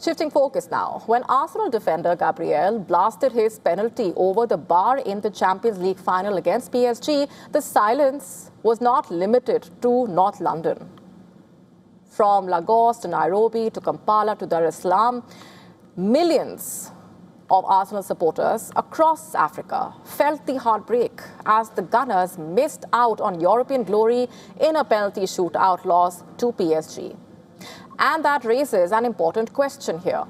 Shifting focus now, when Arsenal defender Gabriel blasted his penalty over the bar in the Champions League final against PSG, the silence was not limited to North London. From Lagos to Nairobi to Kampala to Dar es Salaam, millions of Arsenal supporters across Africa felt the heartbreak as the Gunners missed out on European glory in a penalty shootout loss to PSG. And that raises an important question here.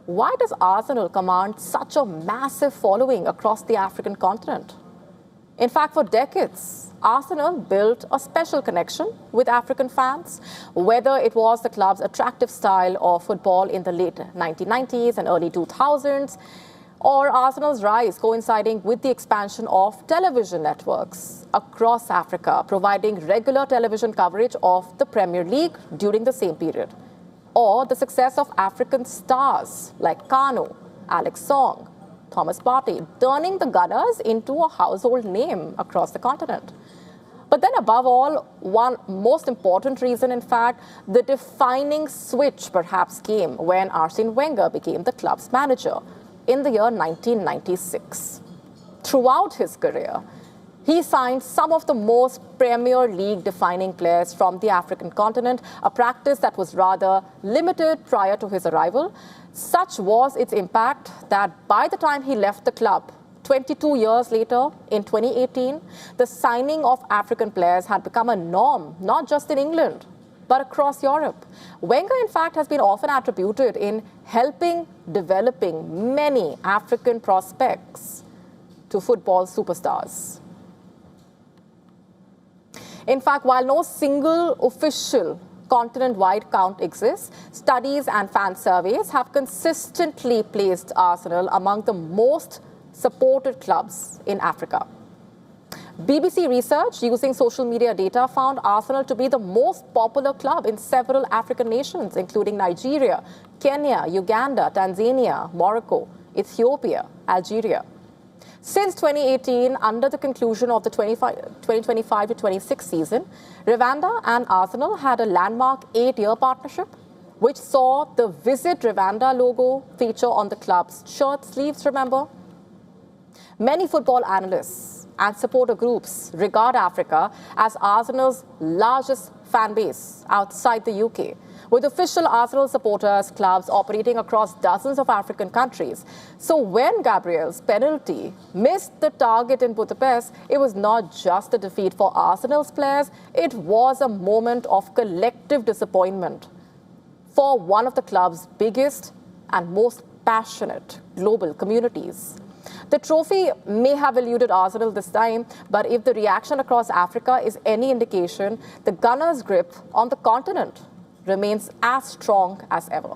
Why does Arsenal command such a massive following across the African continent? In fact, for decades, Arsenal built a special connection with African fans, whether it was the club's attractive style of football in the late 1990s and early 2000s, or Arsenal's rise coinciding with the expansion of television networks across Africa, providing regular television coverage of the Premier League during the same period, or the success of African stars like Kano, Alex Song, Thomas Partey, turning the Gunners into a household name across the continent. But then above all, one most important reason, in fact, the defining switch perhaps came when Arsene Wenger became the club's manager in the year 1996. Throughout his career, he signed some of the most Premier League defining players from the African continent, a practice that was rather limited prior to his arrival. Such was its impact that by the time he left the club, 22 years later, in 2018, the signing of African players had become a norm, not just in England, but across Europe. Wenger, in fact, has been often attributed in helping developing many African prospects to football superstars. In fact, while no single official continent-wide count exists, studies and fan surveys have consistently placed Arsenal among the most supported clubs in Africa. BBC research using social media data found Arsenal to be the most popular club in several African nations, including Nigeria, Kenya, Uganda, Tanzania, Morocco, Ethiopia, Algeria. Since 2018, under the conclusion of the 2025-26 season, Rwanda and Arsenal had a landmark 8-year partnership, which saw the Visit Rwanda logo feature on the club's shirt sleeves, remember? Many football analysts and supporter groups regard Africa as Arsenal's largest fan base outside the UK, with official Arsenal supporters clubs operating across dozens of African countries. So when Gabriel's penalty missed the target in Budapest, it was not just a defeat for Arsenal's players, it was a moment of collective disappointment for one of the club's biggest and most passionate global communities. The trophy may have eluded Arsenal this time, but if the reaction across Africa is any indication, the Gunners' grip on the continent remains as strong as ever.